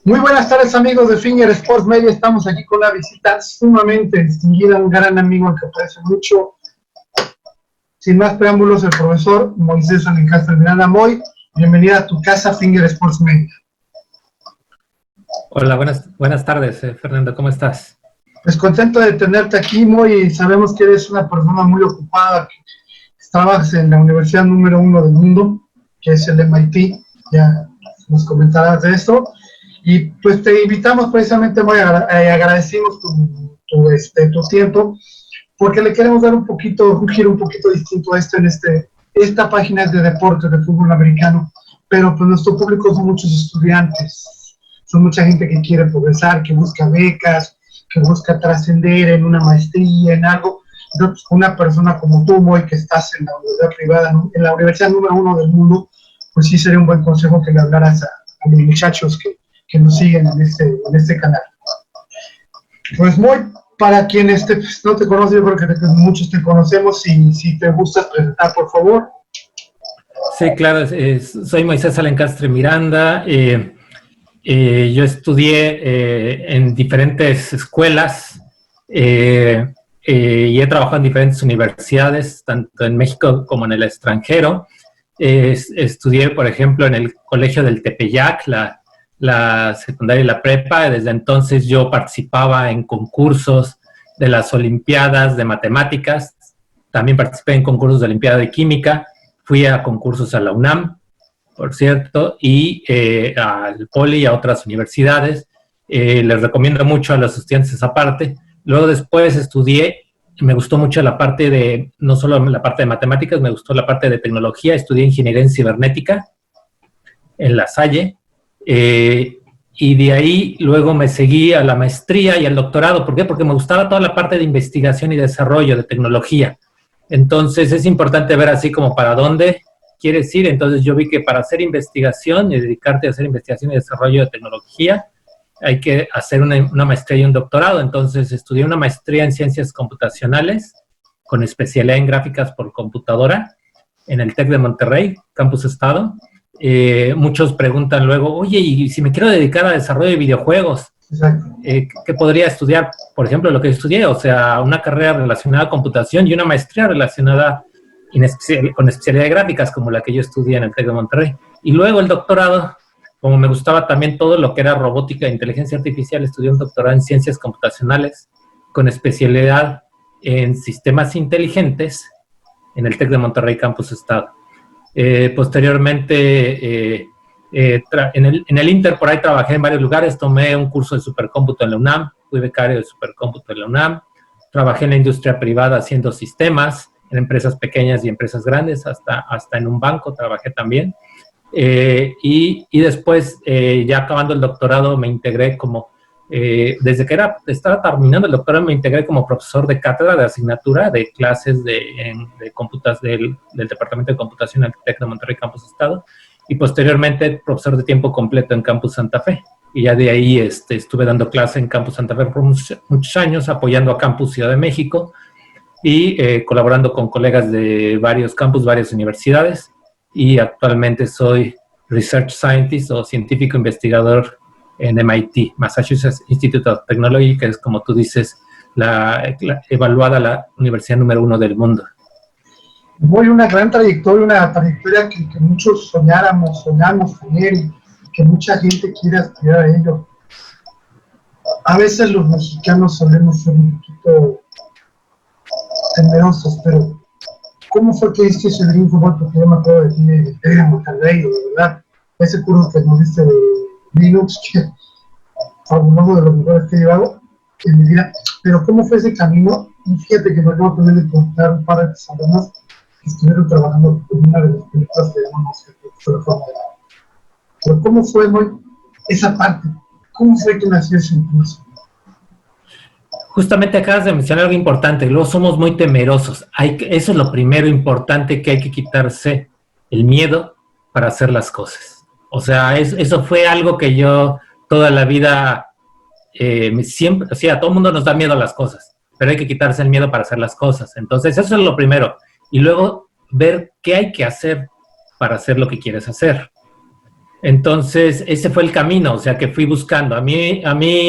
Muy buenas tardes, amigos de Finger Sports Media. Estamos aquí con una visita sumamente distinguida, un gran amigo al que aprecio mucho. Sin más preámbulos, el profesor Moisés Alencastre Miranda. Moy, bienvenida a tu casa, Finger Sports Media. Hola, buenas tardes, Fernando, ¿cómo estás? Pues contento de tenerte aquí, Moy. Sabemos que eres una persona muy ocupada, que trabajas en la universidad número 1 del mundo, que es el MIT. Ya nos comentarás de esto. Y pues te invitamos precisamente, Moy, agradecimos tu tiempo, porque le queremos dar un giro un poquito distinto a esta página es de deportes, de fútbol americano, pero pues nuestro público son muchos estudiantes, son mucha gente que quiere progresar, que busca becas, que busca trascender en una maestría, en algo. Entonces, una persona como tú, Moy, que estás en la universidad privada, en la universidad número 1 del mundo, pues sí sería un buen consejo que le hablaras a los muchachos que nos siguen en este canal. Pues Moy, para quienes no te conocen, yo creo que muchos te conocemos, y si te gusta presentar, por favor. Sí, claro, soy Moisés Alencastre Miranda. Yo estudié en diferentes escuelas y he trabajado en diferentes universidades, tanto en México como en el extranjero. Estudié, por ejemplo, en el Colegio del Tepeyac, la secundaria y la prepa. Desde entonces yo participaba en concursos de las Olimpiadas de Matemáticas, también participé en concursos de Olimpiada de Química, fui a concursos a la UNAM, por cierto, y al Poli y a otras universidades. Les recomiendo mucho a los estudiantes esa parte. Luego después estudié, me gustó mucho la parte de, no solo la parte de matemáticas, me gustó la parte de tecnología. Estudié ingeniería en cibernética en La Salle. Y de ahí luego me seguí a la maestría y al doctorado. ¿Por qué? Porque me gustaba toda la parte de investigación y desarrollo de tecnología. Entonces es importante ver así como para dónde quieres ir. Entonces yo vi que para hacer investigación y dedicarte a hacer investigación y desarrollo de tecnología hay que hacer una maestría y un doctorado. Entonces estudié una maestría en ciencias computacionales con especialidad en gráficas por computadora en el TEC de Monterrey, Campus Estado. Muchos preguntan luego, oye, ¿y si me quiero dedicar a desarrollo de videojuegos? ¿Qué podría estudiar? Por ejemplo, lo que estudié, o sea, una carrera relacionada a computación y una maestría relacionada con especialidad de gráficas, como la que yo estudié en el TEC de Monterrey. Y luego el doctorado, como me gustaba también todo lo que era robótica e inteligencia artificial, estudié un doctorado en ciencias computacionales con especialidad en sistemas inteligentes en el TEC de Monterrey, Campus Estado. Posteriormente, en el Inter, por ahí trabajé en varios lugares. Tomé un curso de supercómputo en la UNAM, fui becario de supercómputo en la UNAM. Trabajé en la industria privada haciendo sistemas, en empresas pequeñas y empresas grandes, hasta en un banco trabajé también. Y después, ya acabando el doctorado, me integré como, desde que estaba terminando el doctorado, me integré como profesor de cátedra de asignatura de clases del Departamento de Computación del TEC de Monterrey, Campus Estado, y posteriormente profesor de tiempo completo en Campus Santa Fe. Y ya de ahí estuve dando clase en Campus Santa Fe por muchos años, apoyando a Campus Ciudad de México y colaborando con colegas de varios campus, varias universidades. Y actualmente soy Research Scientist o científico investigador en MIT, Massachusetts Institute of Technology, que es, como tú dices, evaluada la universidad número 1 del mundo. Muy una gran trayectoria, una trayectoria que muchos soñamos tener, y que mucha gente quiere aspirar a ello. A veces los mexicanos solemos ser un poquito temerosos, pero ¿cómo fue que diste ese brinco? Porque yo me acuerdo de ti de Monterrey, de verdad, ese curso que nos diste de Linux, que fabuloso, de los mejores que he llevado en mi vida. Pero ¿cómo fue ese camino? Y fíjate que me acabo también de contar un par de personas que estuvieron trabajando en una de las películas que llamamos La Forma de Agua. Pero ¿cómo fue, Moy, esa parte? ¿Cómo fue que nació ese impulso? Justamente acabas de mencionar algo importante. Luego somos muy temerosos. Eso es lo primero importante, que hay que quitarse el miedo para hacer las cosas. O sea, eso fue algo que yo toda la vida siempre, o sea, a todo el mundo nos da miedo a las cosas, pero hay que quitarse el miedo para hacer las cosas. Entonces, eso es lo primero. Y luego ver qué hay que hacer para hacer lo que quieres hacer. Entonces, ese fue el camino, o sea, que fui buscando. A mí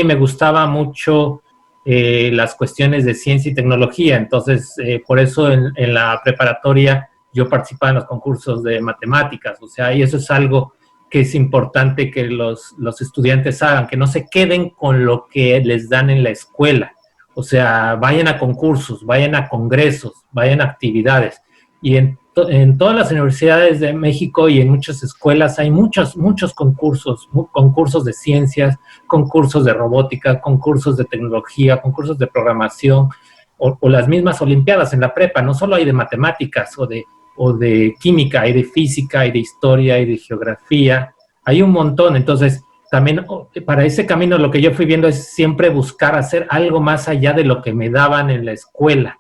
me gustaba mucho las cuestiones de ciencia y tecnología, entonces, por eso en la preparatoria yo participaba en los concursos de matemáticas, o sea, y eso es algo que es importante que los estudiantes hagan, que no se queden con lo que les dan en la escuela, o sea, vayan a concursos, vayan a congresos, vayan a actividades. Y en todas las universidades de México y en muchas escuelas hay muchos concursos de ciencias, concursos de robótica, concursos de tecnología, concursos de programación, o las mismas olimpiadas en la prepa. No solo hay de matemáticas o de química, hay de física, hay de historia, hay de geografía, hay un montón. Entonces, también para ese camino lo que yo fui viendo es siempre buscar hacer algo más allá de lo que me daban en la escuela.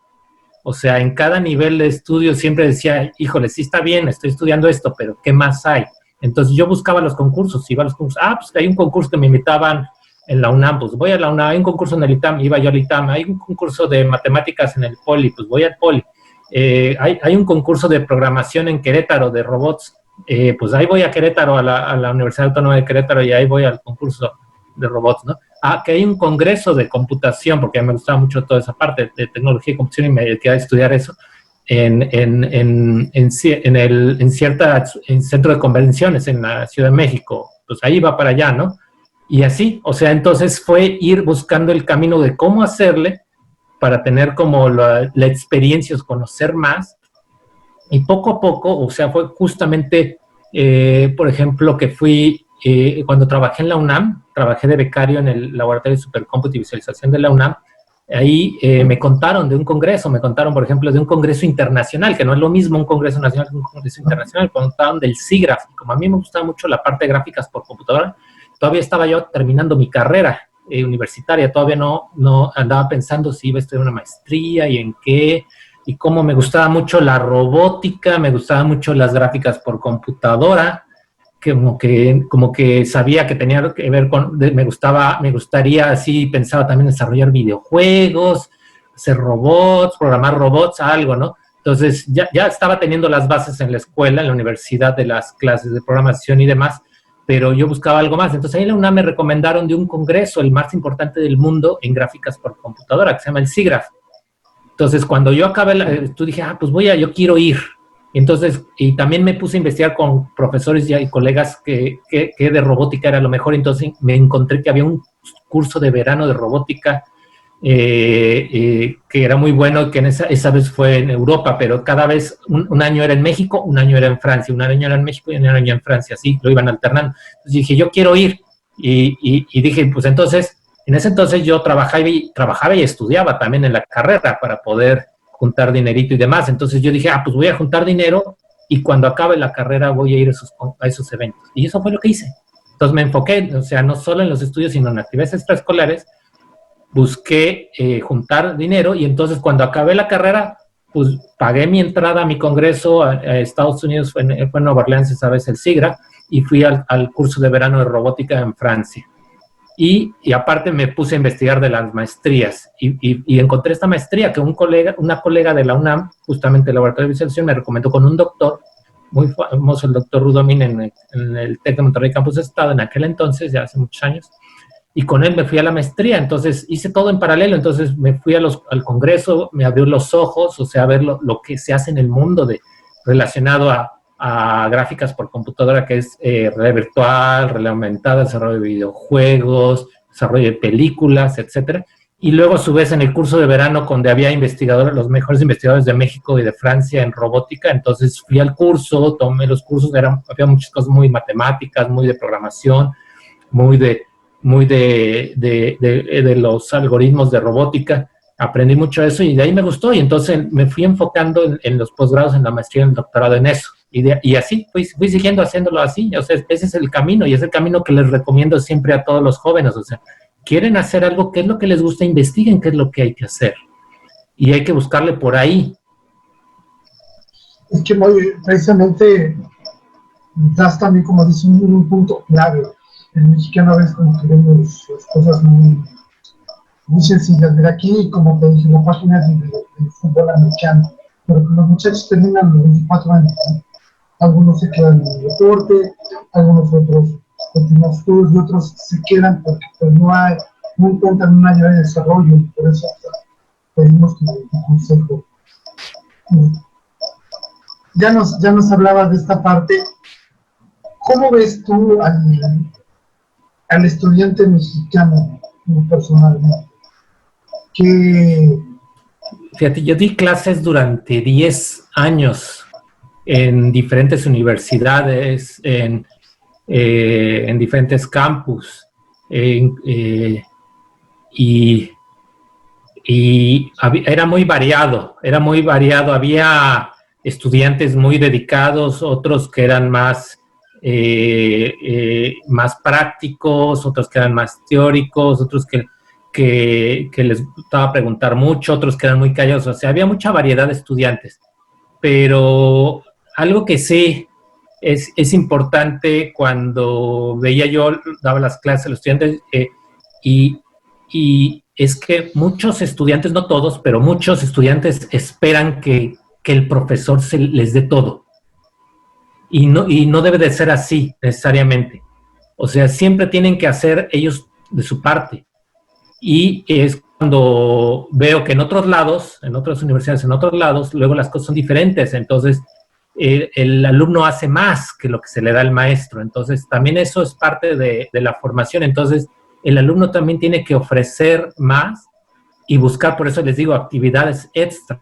O sea, en cada nivel de estudio siempre decía, híjole, sí está bien, estoy estudiando esto, pero ¿qué más hay? Entonces yo buscaba los concursos, iba a los concursos. Pues hay un concurso que me invitaban en la UNAM, pues voy a la UNAM. Hay un concurso en el ITAM, iba yo al ITAM. Hay un concurso de matemáticas en el Poli, pues voy al Poli. Hay un concurso de programación en Querétaro de robots, pues ahí voy a Querétaro, a la Universidad Autónoma de Querétaro, y ahí voy al concurso de robots, ¿no? Que hay un congreso de computación, porque a mí me gustaba mucho toda esa parte de tecnología y computación y me dediqué a estudiar eso en centro de convenciones en la Ciudad de México. Pues ahí va para allá, ¿no? Y así, o sea, entonces fue ir buscando el camino de cómo hacerle para tener como la experiencia, conocer más, y poco a poco, o sea, fue justamente, por ejemplo, que fui, cuando trabajé en la UNAM, trabajé de becario en el Laboratorio de Supercómputo y Visualización de la UNAM. Ahí me contaron de un congreso, me contaron, por ejemplo, de un congreso internacional, que no es lo mismo un congreso nacional que un congreso internacional. Contaron del SIGGRAPH, y como a mí me gustaba mucho la parte de gráficas por computadora, todavía estaba yo terminando mi carrera universitaria, todavía no andaba pensando si iba a estudiar una maestría y en qué, y cómo me gustaba mucho la robótica, me gustaban mucho las gráficas por computadora, como que sabía que tenía que ver con, me gustaría, así pensaba también desarrollar videojuegos, hacer robots, programar robots, algo, ¿no? Entonces ya estaba teniendo las bases en la escuela, en la universidad, de las clases de programación y demás, pero yo buscaba algo más. Entonces ahí en la UNAM me recomendaron de un congreso, el más importante del mundo en gráficas por computadora, que se llama el SIGGRAPH. Entonces, cuando yo acabé, tú dije, pues yo quiero ir. Entonces, y también me puse a investigar con profesores y colegas que de robótica era lo mejor. Entonces, me encontré que había un curso de verano de robótica que era muy bueno, que esa vez fue en Europa, pero cada vez un año era en México, un año era en Francia, un año era en México y un año en Francia, así lo iban alternando. Entonces dije, yo quiero ir. Y dije, pues entonces, en ese entonces yo trabajaba y estudiaba también en la carrera para poder juntar dinerito y demás. Entonces yo dije, pues voy a juntar dinero y cuando acabe la carrera voy a ir a esos eventos. Y eso fue lo que hice. Entonces me enfoqué, o sea, no solo en los estudios, sino en actividades extraescolares. Busqué juntar dinero y entonces cuando acabé la carrera, pues pagué mi entrada a mi congreso a Estados Unidos, fue en Nueva Orleans esa vez el SIGGRAPH, y fui al curso de verano de robótica en Francia. Y aparte me puse a investigar de las maestrías y encontré esta maestría que una colega de la UNAM, justamente del Laboratorio de Visualización, me recomendó con un doctor muy famoso, el doctor Rudomín, en el TEC de Monterrey Campus Estado, en aquel entonces, ya hace muchos años, y con él me fui a la maestría. Entonces hice todo en paralelo. Entonces me fui al congreso, me abrió los ojos, o sea, a ver lo que se hace en el mundo relacionado a gráficas por computadora, que es realidad virtual, realidad aumentada, desarrollo de videojuegos, desarrollo de películas, etcétera. Y luego, a su vez, en el curso de verano, donde había investigadores, los mejores investigadores de México y de Francia en robótica, entonces fui al curso, tomé los cursos, había muchas cosas muy matemáticas, muy de programación, muy de los algoritmos de robótica. Aprendí mucho eso y de ahí me gustó, y entonces me fui enfocando en los posgrados, en la maestría, en el doctorado en eso. Y así fui siguiendo haciéndolo así. O sea, ese es el camino, y es el camino que les recomiendo siempre a todos los jóvenes. O sea, quieren hacer algo, ¿qué es lo que les gusta? Investiguen qué es lo que hay que hacer. Y hay que buscarle por ahí. Es que precisamente das también, como dices, un punto clave. El mexicano a veces como que vemos las cosas muy sencillas. Mira, aquí, como te dije, la página de fútbol americano, pero los muchachos terminan los 24 años, ¿no? algunos se quedan en el deporte, algunos otros continúan estudios y otros se quedan porque pues, no encuentran una área de desarrollo, por eso pedimos un consejo. Ya nos hablabas de esta parte. ¿Cómo ves tú al estudiante mexicano personalmente? Fíjate, yo di clases durante 10 años en diferentes universidades, en diferentes campus, y era muy variado, había estudiantes muy dedicados, otros que eran más prácticos, otros que eran más teóricos, otros que les gustaba preguntar mucho, otros que eran muy callados, o sea, había mucha variedad de estudiantes, pero algo que sí es importante cuando veía yo, daba las clases a los estudiantes, y es que muchos estudiantes, no todos, pero muchos estudiantes esperan que el profesor les dé todo. Y no debe de ser así necesariamente. O sea, siempre tienen que hacer ellos de su parte. Y es cuando veo que en otros lados, en otras universidades, en otros lados, luego las cosas son diferentes. Entonces, el alumno hace más que lo que se le da al maestro. Entonces, también eso es parte de la formación. Entonces, el alumno también tiene que ofrecer más y buscar, por eso les digo, actividades extra.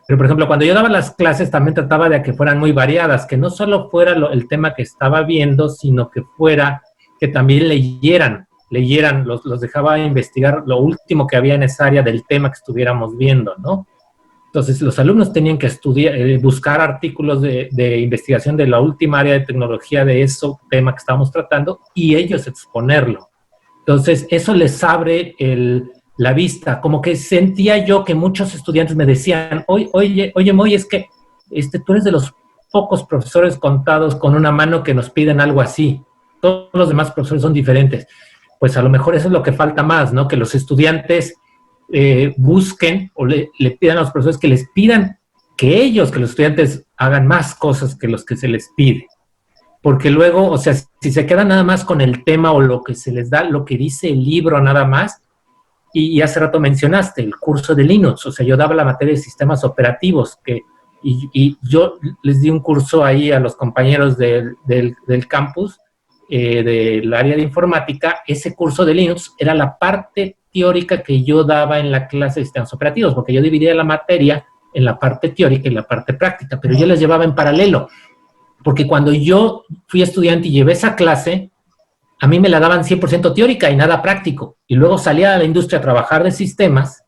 Pero, por ejemplo, cuando yo daba las clases, también trataba de que fueran muy variadas, que no solo fuera el tema que estaba viendo, sino que también leyeran, los dejaba investigar lo último que había en esa área del tema que estuviéramos viendo, ¿no? Entonces, los alumnos tenían que estudiar, buscar artículos de investigación de la última área de tecnología de ese tema que estábamos tratando y ellos exponerlo. Entonces, eso les abre la vista. Como que sentía yo que muchos estudiantes me decían, oye, Moy, es que tú eres de los pocos profesores contados con una mano que nos piden algo así. Todos los demás profesores son diferentes. Pues a lo mejor eso es lo que falta más, ¿no? Que los estudiantes busquen o le pidan a los profesores que les pidan que los estudiantes hagan más cosas que los que se les pide. Porque luego, o sea, si se quedan nada más con el tema o lo que se les da, lo que dice el libro nada más, y hace rato mencionaste el curso de Linux, o sea, yo daba la materia de sistemas operativos, y yo les di un curso ahí a los compañeros del campus, del área de informática. Ese curso de Linux era la parte teórica que yo daba en la clase de sistemas operativos, porque yo dividía la materia en la parte teórica y la parte práctica, pero yo les llevaba en paralelo, porque cuando yo fui estudiante y llevé esa clase, a mí me la daban 100% teórica y nada práctico, y luego salía a la industria a trabajar de sistemas,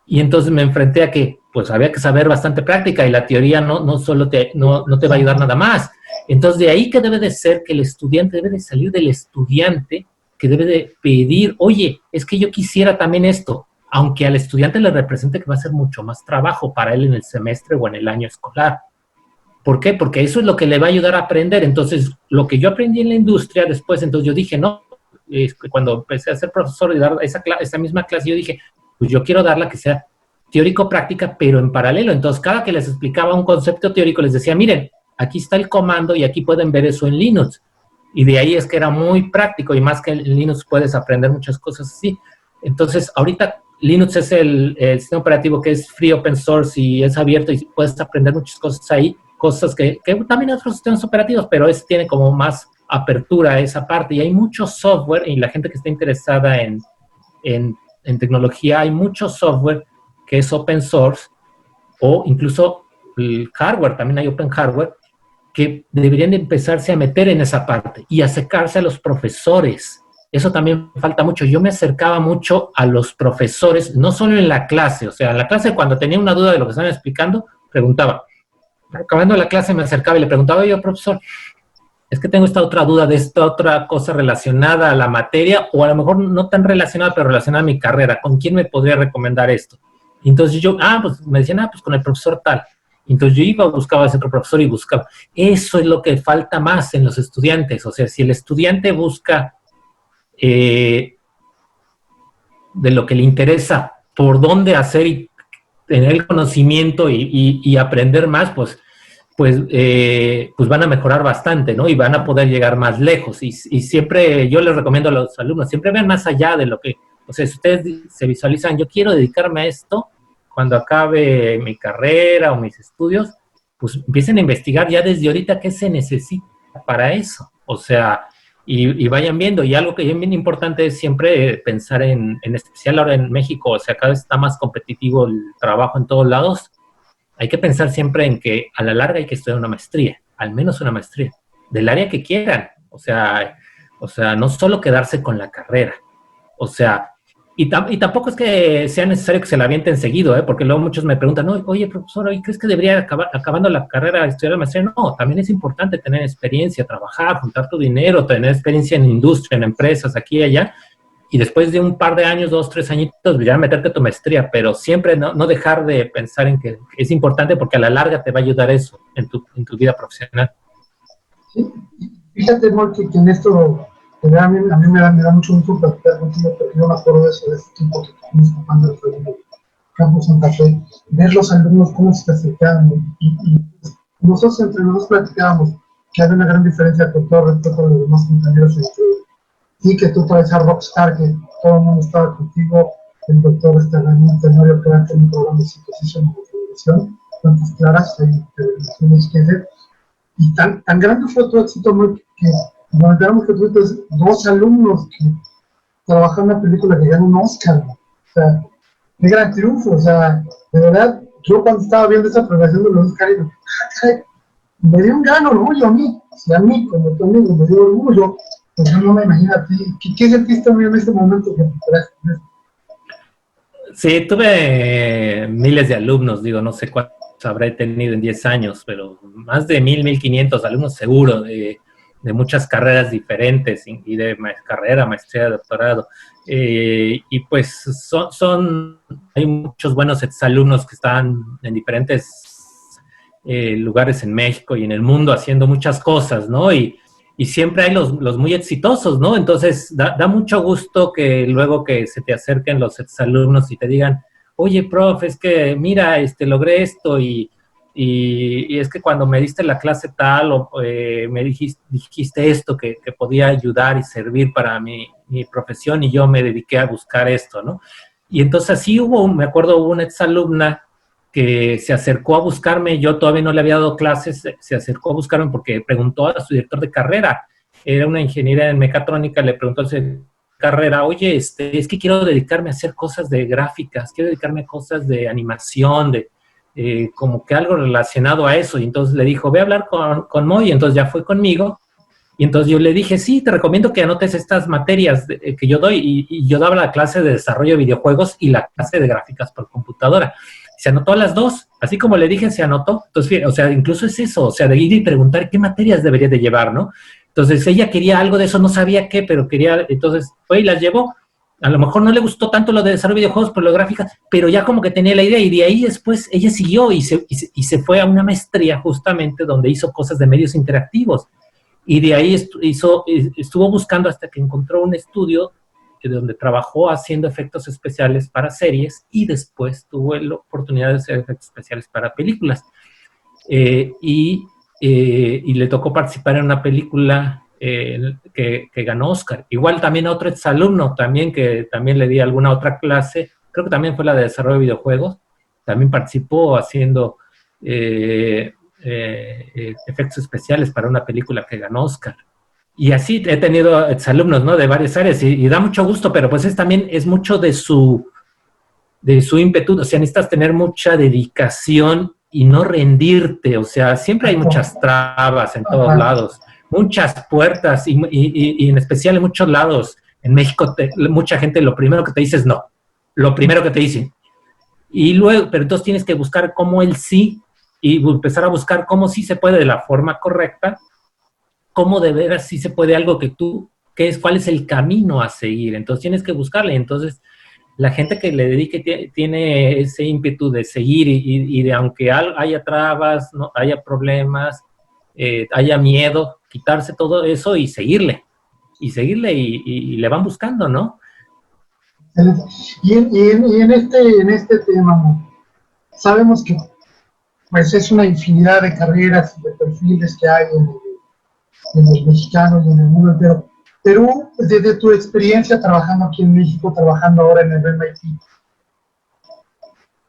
y entonces me enfrenté a que pues había que saber bastante práctica, y la teoría no solo no te va a ayudar nada más. Entonces, de ahí que debe de ser que el estudiante debe de salir del estudiante, que debe de pedir, oye, es que yo quisiera también esto, aunque al estudiante le represente que va a ser mucho más trabajo para él en el semestre o en el año escolar. ¿Por qué? Porque eso es lo que le va a ayudar a aprender. Entonces, lo que yo aprendí en la industria después, entonces yo dije, no, cuando empecé a ser profesor y dar esa misma clase, yo dije, pues yo quiero darla que sea teórico-práctica, pero en paralelo. Entonces, cada que les explicaba un concepto teórico, les decía, miren, aquí está el comando y aquí pueden ver eso en Linux. Y de ahí es que era muy práctico, y más que en Linux puedes aprender muchas cosas así. Entonces, ahorita Linux es el sistema operativo que es free, open source y es abierto, y puedes aprender muchas cosas ahí, cosas que también otros sistemas operativos, pero tiene como más apertura a esa parte, y hay mucho software, y la gente que está interesada en tecnología, hay mucho software que es open source, o incluso el hardware, también hay open hardware, que deberían de empezarse a meter en esa parte y acercarse a los profesores. Eso también falta mucho. Yo me acercaba mucho a los profesores, no solo en la clase, o sea, en la clase cuando tenía una duda de lo que estaban explicando, preguntaba. Acabando la clase me acercaba y le preguntaba, oye, profesor, es que tengo esta otra duda de esta otra cosa relacionada a la materia, o a lo mejor no tan relacionada, pero relacionada a mi carrera. ¿Con quién me podría recomendar esto? Y entonces yo, pues me decían, pues con el profesor tal. Entonces yo iba, buscaba a ese otro profesor y buscaba. Eso es lo que falta más en los estudiantes. O sea, si el estudiante busca de lo que le interesa, por dónde hacer y tener el conocimiento y aprender más, pues pues van a mejorar bastante, ¿no? Y van a poder llegar más lejos. Y siempre yo les recomiendo a los alumnos, siempre vean más allá de lo que, o sea, si ustedes se visualizan, yo quiero dedicarme a esto cuando acabe mi carrera o mis estudios, pues empiecen a investigar ya desde ahorita qué se necesita para eso. O sea, y vayan viendo. Y algo que es bien importante es siempre pensar en especial ahora en México, o sea, cada vez está más competitivo el trabajo en todos lados. Hay que pensar siempre en que a la larga hay que estudiar una maestría, al menos una maestría, del área que quieran. O sea, no solo quedarse con la carrera. O sea, y tampoco es que sea necesario que se la avienten seguido, ¿eh? Porque luego muchos me preguntan, no, oye, profesor, ¿y crees que debería acabando la carrera estudiar la maestría? No, también es importante tener experiencia, trabajar, juntar tu dinero, tener experiencia en industria, en empresas, aquí y allá, y después de un par de años, 2, 3 añitos, ya meterte a tu maestría, pero siempre no dejar de pensar en que es importante porque a la larga te va a ayudar eso en tu vida profesional. Sí. Fíjate, Mol, que en esto a mí me da mucho gusto platicar contigo, porque yo me acuerdo de eso, de este tiempo que estuvimos ocupando el Campus Santa Fe, ver los alumnos cómo se acercaban, y nosotros entre nosotros platicábamos que había una gran diferencia con todo respeto a los demás compañeros, y que tú parecías rockstar, que todo el mundo estaba contigo, el doctor Ramón Tenorio, que era un programa de psicosis de televisión, tantas claras, y tan grande fue tu éxito, que nos enteramos que tuviste 2 alumnos que trabajaron en una película que ganó un Oscar. O sea, qué gran triunfo. O sea, de verdad, yo cuando estaba viendo esa premiación de los Oscars, me dio un gran orgullo a mí. Si a mí, como tu amigo, me dio orgullo, pues yo no me imagino a ti. ¿Qué sentiste en este momento que te enteraste? Sí, tuve miles de alumnos, digo, no sé cuántos habré tenido en 10 años, pero más de 1,500 alumnos seguro, de muchas carreras diferentes, y de carrera, maestría, doctorado. Y pues hay muchos buenos exalumnos que están en diferentes lugares en México y en el mundo haciendo muchas cosas, ¿no? Y siempre hay los muy exitosos, ¿no? Entonces, da mucho gusto que luego que se te acerquen los exalumnos y te digan, oye, profe, es que, mira, logré esto, y es que cuando me diste la clase tal, o me dijiste esto que podía ayudar y servir para mi profesión, y yo me dediqué a buscar esto, ¿no? Y entonces así me acuerdo, hubo una exalumna que se acercó a buscarme, yo todavía no le había dado clases, se acercó a buscarme porque preguntó a su director de carrera, era una ingeniera en mecatrónica, le preguntó al director de carrera, oye, es que quiero dedicarme a hacer cosas de gráficas, quiero dedicarme a cosas de animación, como que algo relacionado a eso, y entonces le dijo, ve a hablar con Moy, y entonces ya fue conmigo, y entonces yo le dije, sí, te recomiendo que anotes estas materias que yo doy, y yo daba la clase de desarrollo de videojuegos y la clase de gráficas por computadora. Se anotó a las 2, así como le dije, se anotó. Entonces, o sea, incluso es eso, o sea, de ir y preguntar qué materias debería de llevar, ¿no? Entonces, ella quería algo de eso, no sabía qué, pero quería, entonces fue y las llevó. A lo mejor no le gustó tanto lo de desarrollo de videojuegos por lo gráficas, pero ya como que tenía la idea, y de ahí después ella siguió y se fue a una maestría justamente donde hizo cosas de medios interactivos. Y de ahí estuvo buscando hasta que encontró un estudio donde trabajó haciendo efectos especiales para series, y después tuvo la oportunidad de hacer efectos especiales para películas. Y le tocó participar en una película que ganó Oscar. Igual también a otro exalumno también, que también le di alguna otra clase, creo que también fue la de desarrollo de videojuegos, también participó haciendo efectos especiales para una película que ganó Oscar. Y así he tenido exalumnos, ¿no? De varias áreas, y da mucho gusto, pero pues también es mucho de su ímpetu. O sea, necesitas tener mucha dedicación y no rendirte. O sea, siempre hay muchas trabas en todos lados, muchas puertas, y en especial en muchos lados. En México, mucha gente lo primero que te dice es no. Lo primero que te dicen. Y luego, pero entonces tienes que buscar cómo el sí, y empezar a buscar cómo sí se puede de la forma correcta, cómo de veras sí se puede algo cuál es el camino a seguir. Entonces tienes que buscarle. Entonces, la gente que le dedique tiene ese ímpetu de seguir, y de aunque haya trabas, no haya problemas, haya miedo, quitarse todo eso y seguirle, y le van buscando, ¿no? Y en este tema, sabemos que pues es una infinidad de carreras y de perfiles que hay en el mexicano y en el mundo entero. Perú, desde tu experiencia trabajando aquí en México, trabajando ahora en el MIT,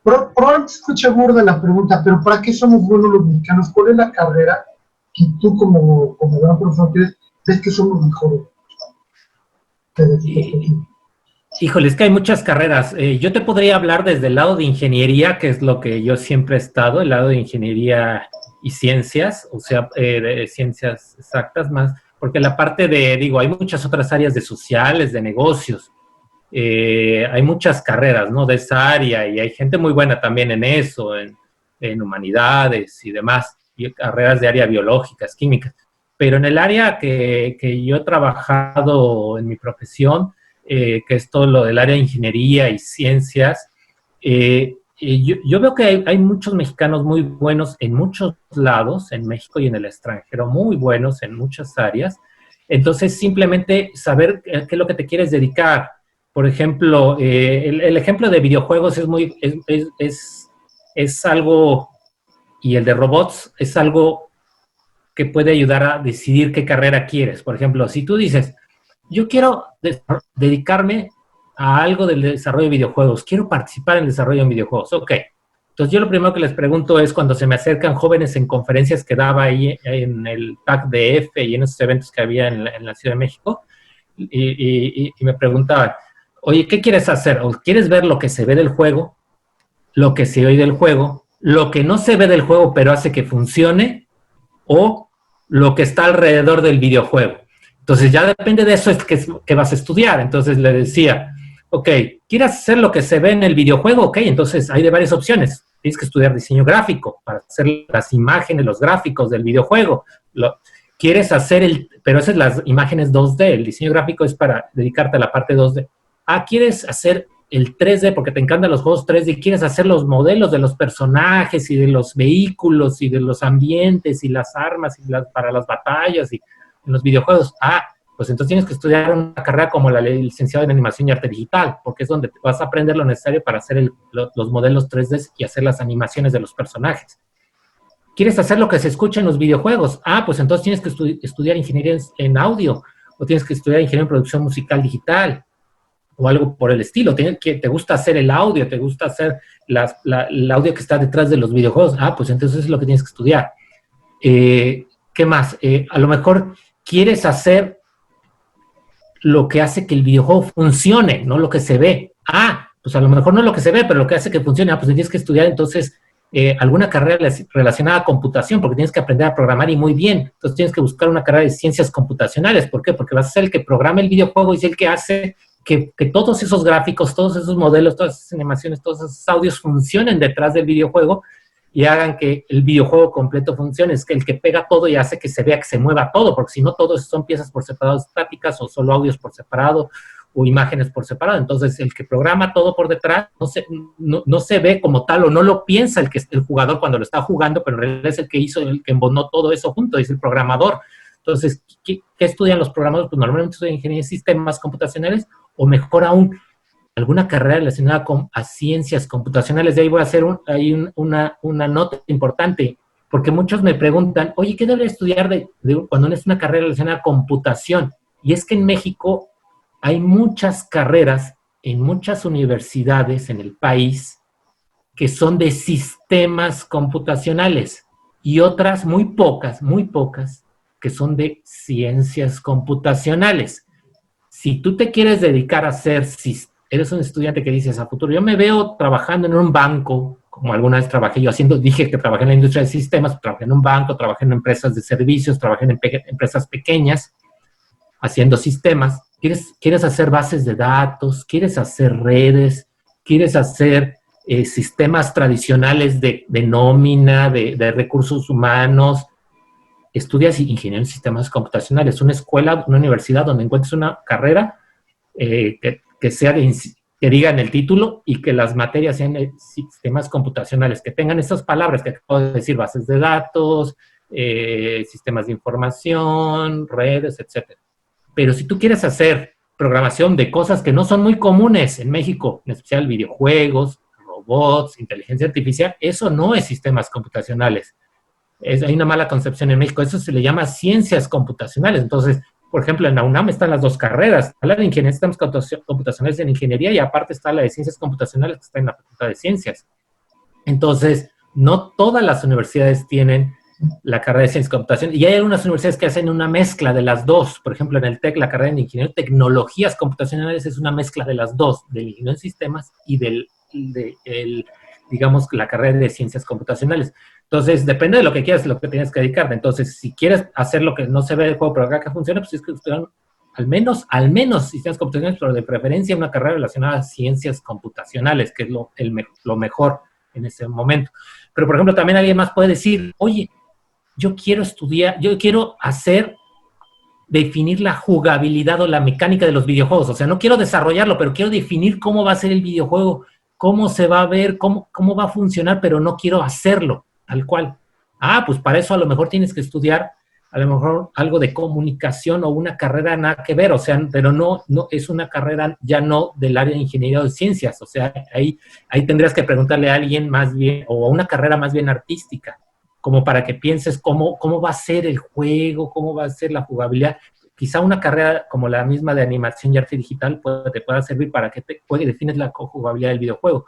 probablemente se escucha burda la pregunta, pero ¿para qué somos buenos los mexicanos? ¿Cuál es la carrera que tú como gran profesor ves que somos mejores? Híjole, es que hay muchas carreras. Yo te podría hablar desde el lado de ingeniería, que es lo que yo siempre he estado, el lado de ingeniería y ciencias, o sea, de ciencias exactas más, porque la parte de, digo, hay muchas otras áreas de sociales, de negocios, hay muchas carreras, ¿no? De esa área y hay gente muy buena también en eso, en humanidades y demás, y carreras de área biológicas, químicas. Pero en el área que yo he trabajado en mi profesión, que es todo lo del área de ingeniería y ciencias, yo veo que hay muchos mexicanos muy buenos en muchos lados, en México y en el extranjero, muy buenos en muchas áreas. Entonces, simplemente saber qué es lo que te quieres dedicar. Por ejemplo, el ejemplo de videojuegos es algo, y el de robots es algo que puede ayudar a decidir qué carrera quieres. Por ejemplo, si tú dices, yo quiero dedicarme a algo del desarrollo de videojuegos, quiero participar en el desarrollo de videojuegos, ok. Entonces yo lo primero que les pregunto es cuando se me acercan jóvenes en conferencias que daba ahí en el TACDF y en esos eventos que había en la Ciudad de México, y me preguntaban, oye, ¿qué quieres hacer? ¿O quieres ver lo que se ve del juego, lo que se oye del juego, lo que no se ve del juego pero hace que funcione, o lo que está alrededor del videojuego? Entonces ya depende de eso es que vas a estudiar. Entonces le decía, ok, ¿quieres hacer lo que se ve en el videojuego? Ok, entonces hay de varias opciones. Tienes que estudiar diseño gráfico para hacer las imágenes, los gráficos del videojuego. Quieres hacer pero esas son las imágenes 2D. El diseño gráfico es para dedicarte a la parte 2D. Ah, ¿quieres hacer el 3D porque te encantan los juegos 3D? ¿Quieres hacer los modelos de los personajes y de los vehículos y de los ambientes y las armas y para las batallas y en los videojuegos? Ah, pues entonces tienes que estudiar una carrera como la licenciada en animación y arte digital, porque es donde vas a aprender lo necesario para hacer los modelos 3D y hacer las animaciones de los personajes. ¿Quieres hacer lo que se escucha en los videojuegos? Ah, pues entonces tienes que estudiar ingeniería en audio, o tienes que estudiar ingeniería en producción musical digital, o algo por el estilo. Te gusta hacer el audio, te gusta hacer el audio que está detrás de los videojuegos. Ah, pues entonces es lo que tienes que estudiar. ¿Qué más? A lo mejor quieres hacer lo que hace que el videojuego funcione, no lo que se ve. Ah, pues a lo mejor no lo que se ve, pero lo que hace que funcione. Ah, pues tienes que estudiar entonces alguna carrera relacionada a computación, porque tienes que aprender a programar y muy bien. Entonces tienes que buscar una carrera de ciencias computacionales. ¿Por qué? Porque vas a ser el que programa el videojuego y es el que hace que todos esos gráficos, todos esos modelos, todas esas animaciones, todos esos audios funcionen detrás del videojuego y hagan que el videojuego completo funcione. Es que el que pega todo y hace que se vea, que se mueva todo, porque si no, todos son piezas por separado estáticas o solo audios por separado o imágenes por separado. Entonces, el que programa todo por detrás no se ve como tal o no lo piensa el jugador cuando lo está jugando, pero en realidad es el que hizo, el que embonó todo eso junto, es el programador. Entonces, ¿qué estudian los programadores? Pues normalmente estudian ingeniería de sistemas computacionales o mejor aún, alguna carrera relacionada a ciencias computacionales. De ahí voy a hacer una nota importante, porque muchos me preguntan, oye, ¿qué debería estudiar cuando es una carrera relacionada a computación? Y es que en México hay muchas carreras en muchas universidades en el país que son de sistemas computacionales y otras muy pocas, que son de ciencias computacionales. Si tú te quieres dedicar a ser, si eres un estudiante que dices a futuro, yo me veo trabajando en un banco, como alguna vez trabajé yo dije que trabajé en la industria de sistemas, trabajé en un banco, trabajé en empresas de servicios, trabajé en empresas pequeñas, haciendo sistemas. ¿Quieres hacer bases de datos? ¿Quieres hacer redes? ¿Quieres hacer sistemas tradicionales de nómina, de recursos humanos? Estudias ingeniería en sistemas computacionales, una escuela, una universidad donde encuentres una carrera que sea que diga en el título y que las materias sean de sistemas computacionales, que tengan estas palabras que acabo de decir, bases de datos, sistemas de información, redes, etc. Pero si tú quieres hacer programación de cosas que no son muy comunes en México, en especial videojuegos, robots, inteligencia artificial, eso no es sistemas computacionales. Hay una mala concepción en México, eso se le llama ciencias computacionales. Entonces, por ejemplo, en la UNAM están las dos carreras, está la de ingeniería de sistemas computacionales en ingeniería y aparte está la de ciencias computacionales que está en la Facultad de Ciencias. Entonces, no todas las universidades tienen la carrera de ciencias de computación y hay algunas universidades que hacen una mezcla de las dos. Por ejemplo, en el TEC, la carrera de ingeniería de tecnologías computacionales es una mezcla de las dos, del ingeniero en sistemas y digamos, la carrera de ciencias computacionales. Entonces, depende de lo que quieras, lo que tienes que dedicarte. Entonces, si quieres hacer lo que no se ve del juego, pero acá que funciona, pues es que estudian al menos sistemas computacionales, pero de preferencia una carrera relacionada a ciencias computacionales, que es lo mejor en ese momento. Pero, por ejemplo, también alguien más puede decir, oye, yo quiero estudiar, yo quiero definir la jugabilidad o la mecánica de los videojuegos. O sea, no quiero desarrollarlo, pero quiero definir cómo va a ser el videojuego, cómo se va a ver, cómo va a funcionar, pero no quiero hacerlo tal cual. Ah, pues para eso a lo mejor tienes que estudiar a lo mejor algo de comunicación o una carrera nada que ver, o sea, pero no es una carrera ya no del área de ingeniería o de ciencias, o sea, ahí tendrías que preguntarle a alguien más bien, o a una carrera más bien artística, como para que pienses cómo va a ser el juego, cómo va a ser la jugabilidad. Quizá una carrera como la misma de animación y arte digital te pueda servir para que defines la jugabilidad del videojuego.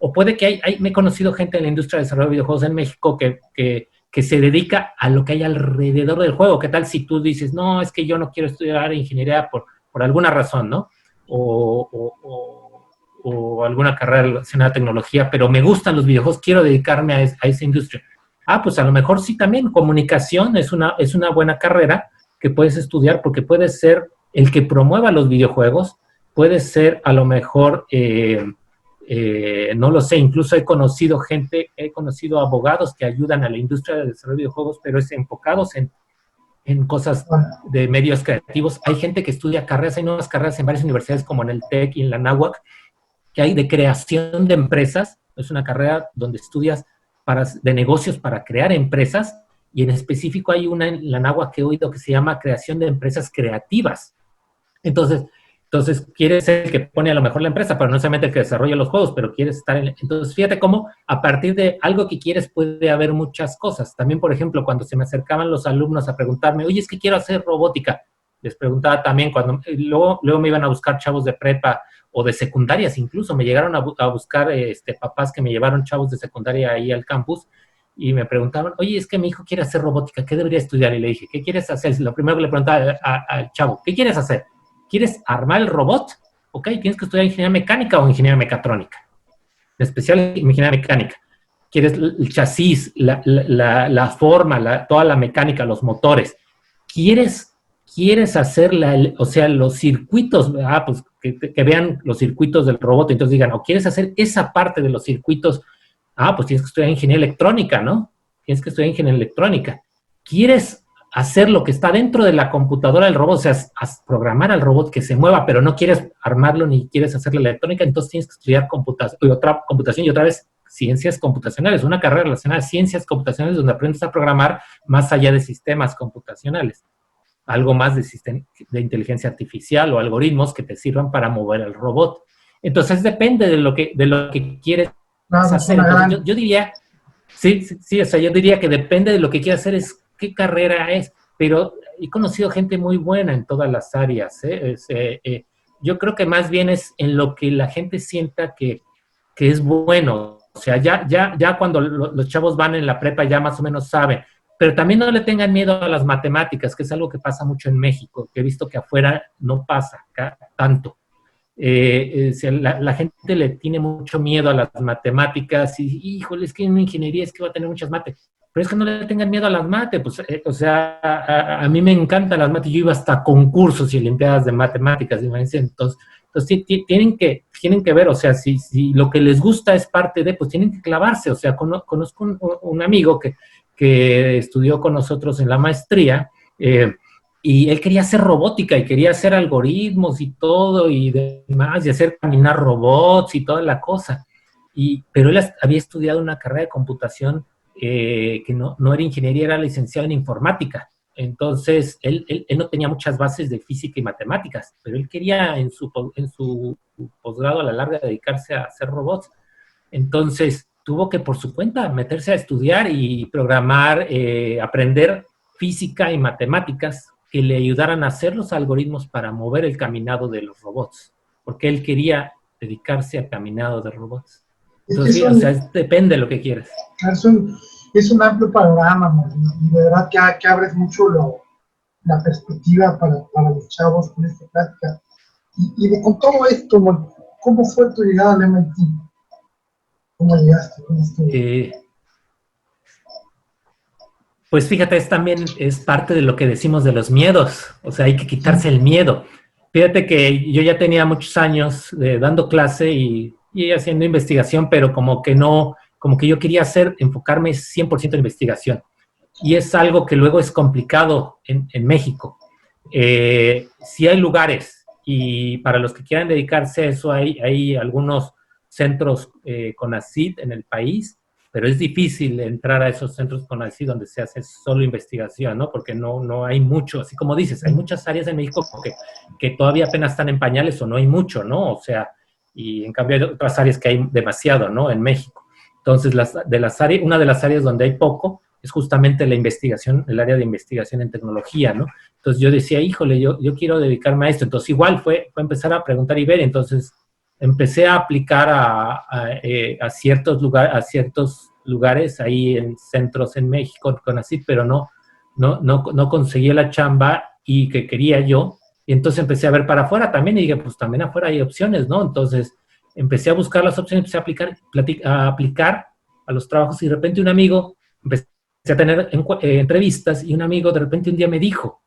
O puede que me he conocido gente en la industria de desarrollo de videojuegos en México que se dedica a lo que hay alrededor del juego. ¿Qué tal si tú dices, no, es que yo no quiero estudiar ingeniería por alguna razón, ¿no? O alguna carrera relacionada a tecnología, pero me gustan los videojuegos, quiero dedicarme a esa industria. Ah, pues a lo mejor sí también. Comunicación es una buena carrera que puedes estudiar porque puedes ser el que promueva los videojuegos, puedes ser a lo mejor... no lo sé, incluso he conocido abogados que ayudan a la industria de desarrollo de videojuegos, pero es enfocados en cosas de medios creativos. Hay gente que estudia carreras, hay nuevas carreras en varias universidades como en el TEC y en la NAHUAC, que hay de creación de empresas. Es una carrera donde estudias de negocios para crear empresas, y en específico hay una en la NAHUAC que he oído que se llama creación de empresas creativas. Entonces quieres ser el que pone a lo mejor la empresa, pero no solamente el que desarrolla los juegos, pero quieres estar Entonces, fíjate cómo a partir de algo que quieres puede haber muchas cosas. También, por ejemplo, cuando se me acercaban los alumnos a preguntarme, oye, es que quiero hacer robótica, les preguntaba también, luego me iban a buscar chavos de prepa o de secundarias incluso, me llegaron a buscar papás que me llevaron chavos de secundaria ahí al campus, y me preguntaban, oye, es que mi hijo quiere hacer robótica, ¿qué debería estudiar? Y le dije, ¿qué quieres hacer? Lo primero que le preguntaba al chavo, ¿qué quieres hacer? ¿Quieres armar el robot? Ok, tienes que estudiar ingeniería mecánica o ingeniería mecatrónica. En especial ingeniería mecánica. ¿Quieres el chasis, la forma, toda la mecánica, los motores? ¿Quieres hacer los circuitos? Pues que vean los circuitos del robot y entonces digan, o quieres hacer esa parte de los circuitos. Pues tienes que estudiar ingeniería electrónica, ¿no? Tienes que estudiar ingeniería electrónica. ¿Quieres hacer lo que está dentro de la computadora del robot, o sea, programar al robot que se mueva, pero no quieres armarlo ni quieres hacer la electrónica? Entonces tienes que estudiar computación y otra vez ciencias computacionales, una carrera relacionada a ciencias computacionales donde aprendes a programar más allá de sistemas computacionales, algo más de inteligencia artificial o algoritmos que te sirvan para mover el robot. Entonces depende de lo que quieres hacer. Entonces, yo diría, sí, o sea, yo diría que depende de lo que quieras hacer, es qué carrera es, pero he conocido gente muy buena en todas las áreas. Yo creo que más bien es en lo que la gente sienta que es bueno. O sea, ya cuando los chavos van en la prepa ya más o menos saben, pero también no le tengan miedo a las matemáticas, que es algo que pasa mucho en México, que he visto que afuera no pasa tanto. La gente le tiene mucho miedo a las matemáticas y, híjole, es que en ingeniería es que va a tener muchas mates. Pero es que no le tengan miedo a las mates, pues, o sea, a mí me encantan las mates, yo iba hasta concursos y olimpiadas de matemáticas, entonces tienen que ver, o sea, si lo que les gusta es parte de, pues tienen que clavarse. O sea, conozco un amigo que estudió con nosotros en la maestría, y él quería hacer robótica y quería hacer algoritmos y todo y demás, y hacer caminar robots y toda la cosa. Pero él había estudiado una carrera de computación que no era ingeniería, era licenciado en informática. Entonces, él no tenía muchas bases de física y matemáticas, pero él quería en su posgrado a la larga dedicarse a hacer robots. Entonces, tuvo que por su cuenta meterse a estudiar y programar, aprender física y matemáticas que le ayudaran a hacer los algoritmos para mover el caminado de los robots, porque él quería dedicarse al caminado de robots. Entonces, sí, o sea, depende de lo que quieres. Es un, es un amplio panorama, man, y de verdad que abres mucho la perspectiva para los chavos con esta plática. Con todo esto, man, ¿cómo fue tu llegada al MIT? ¿Cómo llegaste? Pues fíjate, también es parte de lo que decimos de los miedos, o sea, hay que quitarse el miedo. Fíjate que yo ya tenía muchos años dando clase y haciendo investigación, pero como que no, como que yo quería enfocarme 100% en investigación. Y es algo que luego es complicado en México. Sí hay lugares, y para los que quieran dedicarse a eso, hay algunos centros CONACYT en el país, pero es difícil entrar a esos centros CONACYT donde se hace solo investigación, ¿no? Porque no hay mucho, así como dices, hay muchas áreas en México que todavía apenas están en pañales o no hay mucho, ¿no? O sea, y en cambio hay otras áreas que hay demasiado, ¿no? En México. Entonces, una de las áreas donde hay poco es justamente la investigación, el área de investigación en tecnología, ¿no? Entonces yo decía, híjole, yo quiero dedicarme a esto. Entonces igual fue empezar a preguntar y ver. Entonces empecé a aplicar a ciertos lugares ahí en centros en México, con así, pero no conseguí la chamba y que quería yo. Y entonces empecé a ver para afuera también y dije, pues también afuera hay opciones, ¿no? Entonces empecé a buscar las opciones, empecé a aplicar a los trabajos y de repente un amigo, empecé a tener entrevistas y un amigo de repente un día me dijo,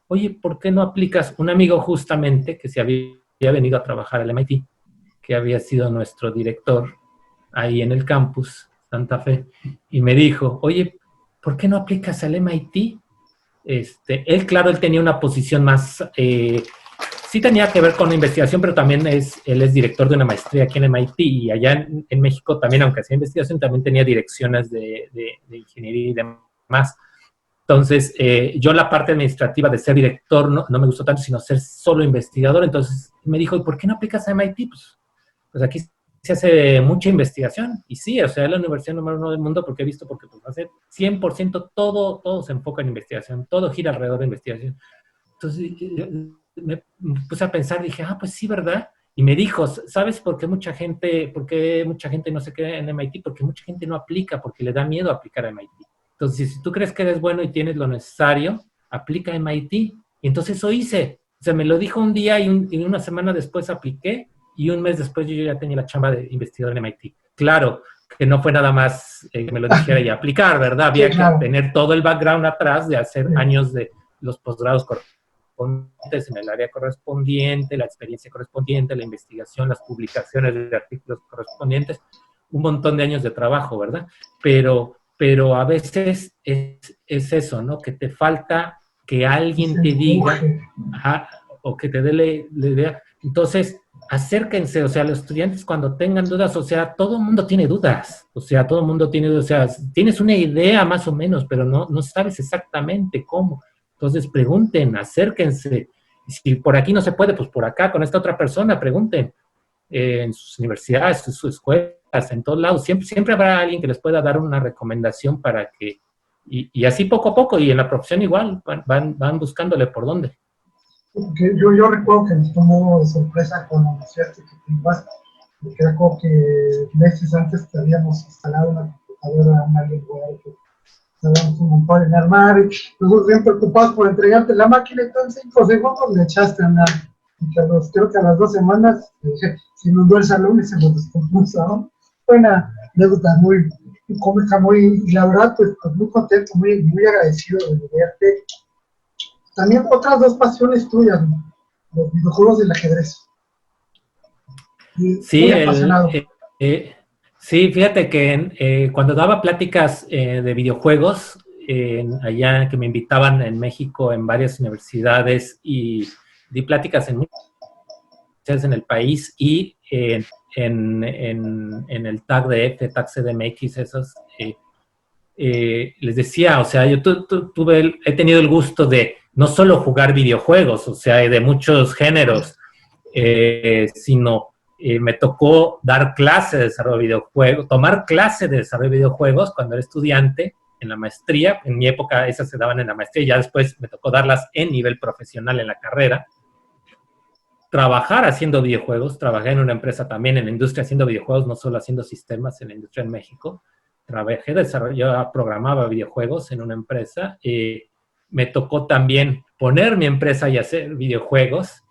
oye, ¿por qué no aplicas? Un amigo justamente que se había venido a trabajar al MIT, que había sido nuestro director ahí en el campus Santa Fe, y me dijo, oye, ¿por qué no aplicas al MIT? Claro, él tenía una posición más, sí tenía que ver con la investigación, pero también él es director de una maestría aquí en MIT, y allá en México también, aunque hacía investigación, también tenía direcciones de ingeniería y demás. Entonces, yo la parte administrativa de ser director no me gustó tanto, sino ser solo investigador. Entonces me dijo, ¿y por qué no aplicas a MIT? Pues aquí se hace mucha investigación. Y sí, o sea, es la universidad número 1 del mundo porque pues, hace 100% todo se enfoca en investigación, todo gira alrededor de investigación. Entonces me puse a pensar, dije, pues sí, ¿verdad? Y me dijo, ¿sabes por qué mucha gente no se queda en MIT? Porque mucha gente no aplica, porque le da miedo aplicar a MIT. Entonces, si tú crees que eres bueno y tienes lo necesario, aplica a MIT. Y entonces eso hice. O sea, me lo dijo un día y una semana después apliqué y un mes después yo ya tenía la chamba de investigador en MIT. Claro, que no fue nada más que me lo dijera y aplicar, ¿verdad? Había que tener todo el background atrás de hacer años de los posgrados correspondientes en el área correspondiente, la experiencia correspondiente, la investigación, las publicaciones de artículos correspondientes, un montón de años de trabajo, ¿verdad? Pero a veces es eso, ¿no? Que te falta que alguien te diga, o que te dé la idea. Entonces, acérquense, o sea, los estudiantes cuando tengan dudas, o sea, todo el mundo tiene dudas, o sea, tienes una idea más o menos, pero no sabes exactamente cómo. Entonces, pregunten, acérquense. Si por aquí no se puede, pues por acá, con esta otra persona, pregunten. En sus universidades, en sus escuelas, en todos lados, siempre habrá alguien que les pueda dar una recomendación para que, y así poco a poco, y en la profesión igual, van buscándole por dónde. Yo recuerdo que nos tomó de sorpresa cuando anunciaste que te ibas, porque era como que meses antes te habíamos instalado una computadora en alguien que estábamos un montón en armar, y nosotros bien preocupados por entregarte la máquina, y todo en 5 segundos le echaste a andar. Y creo que a las 2 semanas se inundó el salón y se nos descompuso, ¿no? Fue una anécdota muy cómica, y la verdad, pues muy contento, muy agradecido de verte. También otras 2 pasiones tuyas, ¿no? Los videojuegos y el ajedrez. Sí, sí, fíjate que cuando daba pláticas de videojuegos, allá que me invitaban en México en varias universidades y di pláticas en muchas en el país y en el TAG de F, TAG CDMX, esos, les decía, o sea, yo he tenido el gusto de no solo jugar videojuegos, o sea, de muchos géneros, sino me tocó dar clase de desarrollo de videojuegos, tomar clase de desarrollo de videojuegos cuando era estudiante en la maestría. En mi época esas se daban en la maestría y ya después me tocó darlas en nivel profesional en la carrera. Trabajar haciendo videojuegos, trabajé en una empresa también en la industria haciendo videojuegos, no solo haciendo sistemas en la industria en México. Yo programaba videojuegos en una empresa. Me tocó también poner mi empresa y hacer videojuegos.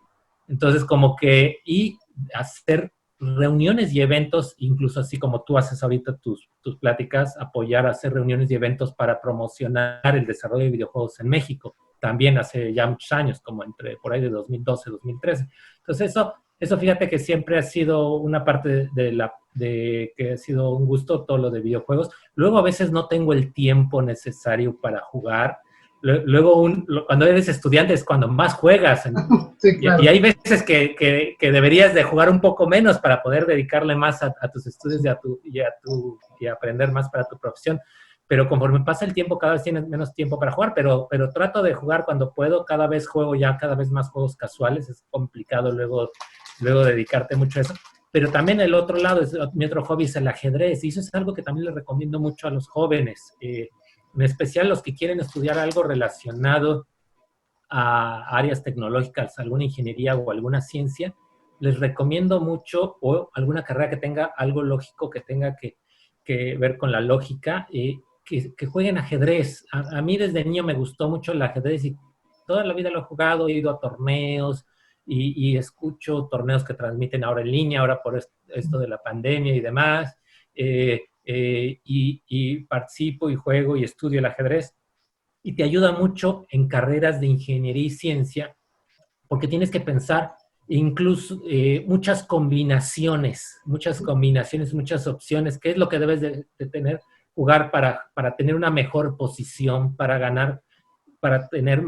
Entonces, como que, y hacer reuniones y eventos, incluso así como tú haces ahorita tus pláticas, apoyar a hacer reuniones y eventos para promocionar el desarrollo de videojuegos en México. También hace ya muchos años, como entre por ahí de 2012, 2013. Entonces, eso fíjate que siempre ha sido una parte de que ha sido un gusto todo lo de videojuegos. Luego a veces no tengo el tiempo necesario para jugar. Luego, cuando eres estudiante es cuando más juegas. Sí, claro. Y hay veces que deberías de jugar un poco menos para poder dedicarle más a tus estudios y aprender más para tu profesión. Pero conforme pasa el tiempo, cada vez tienes menos tiempo para jugar, pero trato de jugar cuando puedo. Cada vez juego ya cada vez más juegos casuales. Es complicado luego dedicarte mucho a eso. Pero también el otro lado, mi otro hobby es el ajedrez. Y eso es algo que también le recomiendo mucho a los jóvenes. En especial los que quieren estudiar algo relacionado a áreas tecnológicas, alguna ingeniería o alguna ciencia, les recomiendo mucho, o alguna carrera que tenga algo lógico, que tenga que ver con la lógica, que jueguen ajedrez. A mí desde niño me gustó mucho el ajedrez y toda la vida lo he jugado, he ido a torneos y escucho torneos que transmiten ahora en línea, ahora por esto de la pandemia y demás, y participo y juego y estudio el ajedrez y te ayuda mucho en carreras de ingeniería y ciencia, porque tienes que pensar incluso muchas combinaciones, muchas opciones, qué es lo que debes de tener, jugar para tener una mejor posición, para ganar, para tener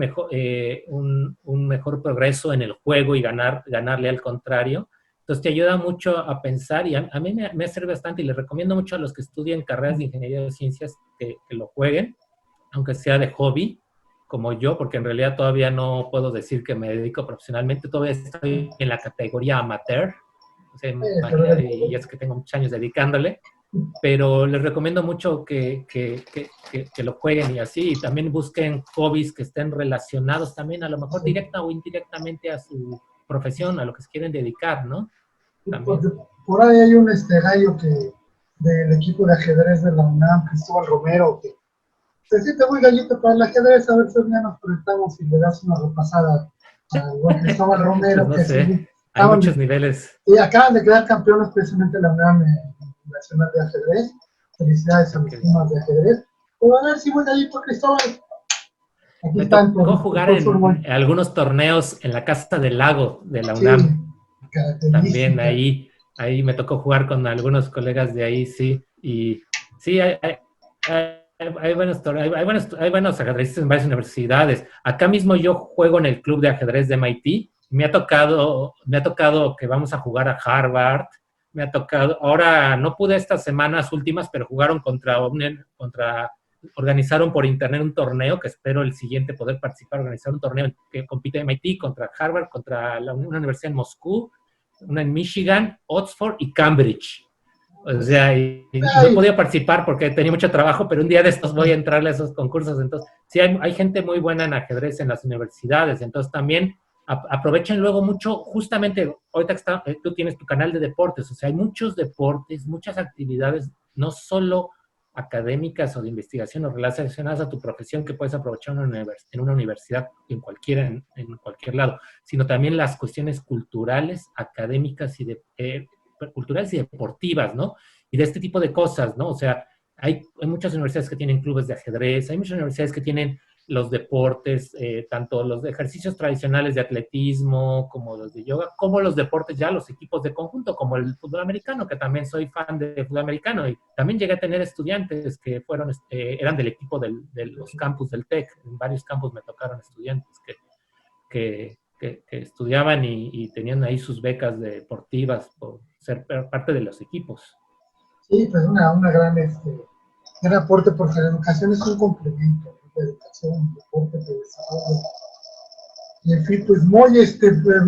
un mejor progreso en el juego y ganarle al contrario. Entonces te ayuda mucho a pensar y a mí me sirve bastante y les recomiendo mucho a los que estudian carreras de ingeniería de ciencias que lo jueguen, aunque sea de hobby, como yo, porque en realidad todavía no puedo decir que me dedico profesionalmente, todavía estoy en la categoría amateur, o sea, y es que tengo muchos años dedicándole, pero les recomiendo mucho que lo jueguen y así, y también busquen hobbies que estén relacionados también, a lo mejor directa o indirectamente a su profesión, a lo que se quieren dedicar, ¿no? También. Porque por ahí hay un gallo del equipo de ajedrez de la UNAM, Cristóbal Romero, que se siente muy gallito para el ajedrez. A ver si ya nos conectamos y le das una repasada al buen Cristóbal Romero, Pues no que sé, sí, hay muchos niveles. y acaban de quedar campeones precisamente la UNAM Nacional de Ajedrez. Felicidades a los temas de ajedrez. Pero a ver si voy gallito, Cristóbal. Aquí Me están tocó jugar en algunos torneos en la Casa del Lago de la UNAM. Sí, también ahí me tocó jugar con algunos colegas de ahí, sí. Y sí, hay buenos ajedrecistas en varias universidades. Acá mismo yo juego en el club de ajedrez de MIT. Me ha tocado que vamos a jugar a Harvard. Me ha tocado, ahora no pude estas semanas últimas, pero jugaron organizaron por internet un torneo, que espero el siguiente poder participar, organizar un torneo que compite MIT contra Harvard, contra una universidad en Moscú, una en Michigan, Oxford y Cambridge. O sea, y no he podido participar porque tenía mucho trabajo, pero un día de estos voy a entrarle a esos concursos. Entonces, sí, hay gente muy buena en ajedrez en las universidades. Entonces, también aprovechen luego mucho, justamente, ahorita que tú tienes tu canal de deportes, o sea, hay muchos deportes, muchas actividades, no solo académicas o de investigación o relacionadas a tu profesión que puedes aprovechar en una universidad, en cualquier lado, sino también las cuestiones culturales, académicas culturales y deportivas, ¿no? Y de este tipo de cosas, ¿no? O sea, hay muchas universidades que tienen clubes de ajedrez, hay muchas universidades que tienen los deportes, tanto los ejercicios tradicionales de atletismo, como los de yoga, como los deportes ya, los equipos de conjunto, como el fútbol americano, que también soy fan de fútbol americano, y también llegué a tener estudiantes que eran del equipo de los campus del TEC, en varios campus me tocaron estudiantes que estudiaban y tenían ahí sus becas deportivas por ser parte de los equipos. Sí, pues una gran aporte, porque la educación es un complemento, la educación, el deporte, el desarrollo. Y en fin, pues Moy,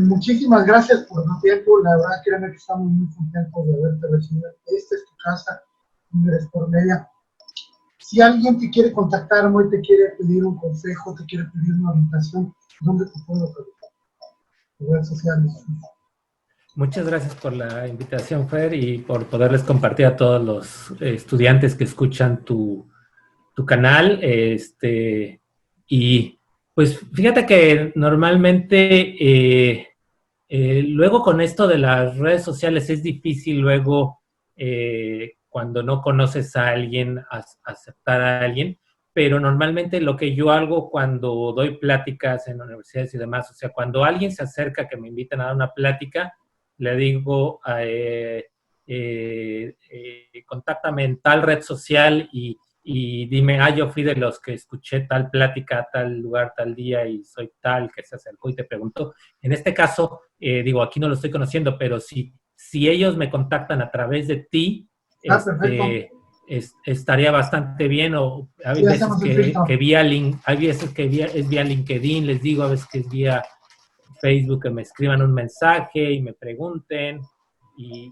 muchísimas gracias por tu tiempo. La verdad, créeme que estamos muy contentos de haberte recibido. Esta es tu casa, Líderes por Media. Si alguien te quiere contactar, Moy, te quiere pedir un consejo, te quiere pedir una orientación, ¿dónde te puedo localizar? En redes sociales. Muchas gracias por la invitación, Fer, y por poderles compartir a todos los estudiantes que escuchan tu canal. Y pues fíjate que normalmente luego con esto de las redes sociales es difícil luego cuando no conoces a alguien, aceptar a alguien, pero normalmente lo que yo hago cuando doy pláticas en universidades y demás, o sea, cuando alguien se acerca que me invitan a dar una plática, le digo, contáctame en tal red social y dime, yo fui de los que escuché tal plática, tal lugar, tal día y soy tal que se acercó y te preguntó. En este caso, digo, aquí no lo estoy conociendo, pero si ellos me contactan a través de ti, Perfecto. estaría bastante bien. O hay Sí, veces hacemos el filtro. hay veces que es vía LinkedIn, les digo, a veces que es vía Facebook, que me escriban un mensaje y me pregunten. Y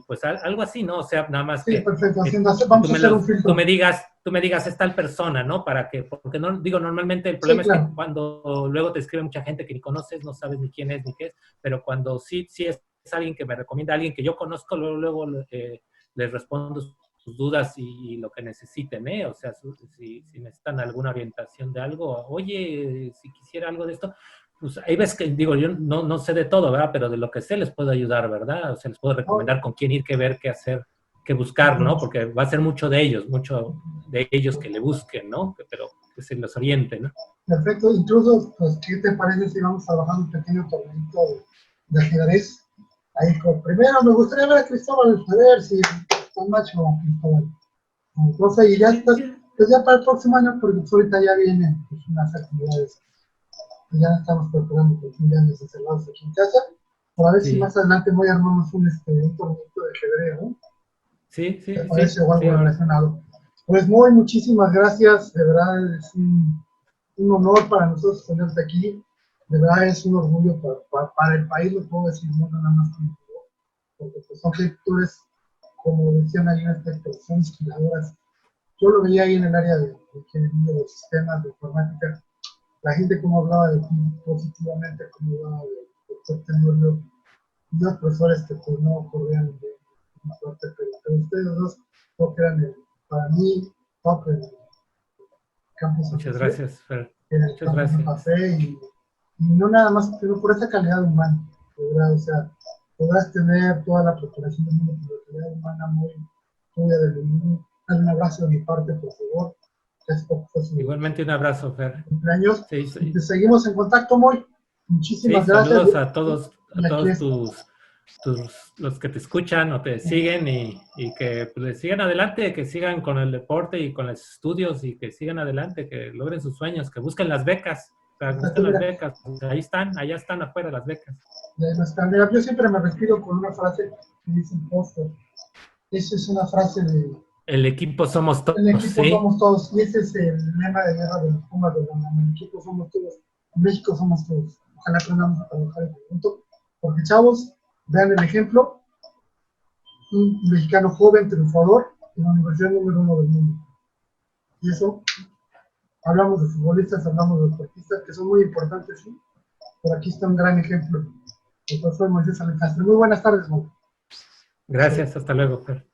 pues algo así, ¿no? O sea, nada más Sí, que perfecto. Vamos a hacer un tú filtro. me digas es tal persona, ¿no? Porque no, digo, normalmente el Sí, problema es que claro. cuando luego te escribe mucha gente que ni conoces, no sabes ni quién es ni qué es, pero cuando sí es alguien que me recomienda, alguien que yo conozco, luego les respondo sus dudas y lo que necesiten, ¿eh? O sea, si necesitan alguna orientación de algo, oye, si quisiera algo de esto, pues hay veces que, digo, yo no sé de todo, ¿verdad? Pero de lo que sé les puedo ayudar, ¿verdad? O sea, les puedo recomendar con quién ir, qué ver, qué hacer, qué buscar, ¿no? Porque va a ser mucho de ellos que le busquen, ¿no? Pero que se los oriente, ¿no? Perfecto. Incluso, pues, ¿qué te parece si vamos trabajando un pequeño torneito de ajedrez? Ahí, primero me gustaría ver a Cristóbal, a ver si está macho Cristóbal. Entonces, y ya estás, pues ya para el próximo año, porque pues ahorita ya vienen pues, unas actividades que ya estamos preparando, pues ya encerrados aquí en casa, para ver si Sí, más adelante voy a armamos un torneito de ajedrez, ¿no? sí, ¿Te sí, parece? sí, O sí, algo ahora. relacionado. Pues muy, muchísimas gracias, de verdad es un honor para nosotros tenerte aquí, de verdad es un orgullo para el país, lo puedo decir, no nada más contigo, porque pues son lectores, como decían ahí en este, son inspiradoras. Yo lo veía ahí en el área de ingeniería de sistemas, de informática, la gente como hablaba de ti positivamente, como hablaba de doctor Tenorio, y los profesores que pues no corrían de una suerte, pero ustedes dos creo que eran para mí top en el campus Muchas APC, gracias, Fer. en el Muchas campus gracias. APC y no nada más, pero por esa calidad humana, de verdad, o sea, podrás tener toda la preparación del mundo, pero la calidad humana muy tuya de mí. Dale un abrazo de mi parte, por favor. Que hace poco fue su Igualmente un abrazo, Fer. cumpleaños. Sí, Y te sí, seguimos en contacto, Moy. sí, Muchísimas gracias. saludos Y a aquí todos es. los que te escuchan o te siguen y que pues, les sigan adelante, que sigan con el deporte y con los estudios y que sigan adelante, que logren sus sueños, que busquen las becas, que busquen las Mira, becas. Allá están afuera las becas. de nuestra amiga, yo siempre me respiro con una frase que dice Impostor. Esa es una frase de El equipo somos el todos, equipo ¿sí? somos todos. Y ese es el lema de guerra de los Pumas de la El equipo somos todos. En México somos todos. Ojalá aprendamos a trabajar en conjunto. Porque, chavos, vean el ejemplo. Un mexicano joven, triunfador, en la universidad número 1 del mundo. Y eso, hablamos de futbolistas, hablamos de deportistas, que son muy importantes, ¿sí? Por aquí está un gran ejemplo. El profesor Moisés Alejandro. Muy buenas tardes, Mo. Gracias, hasta luego, Fer.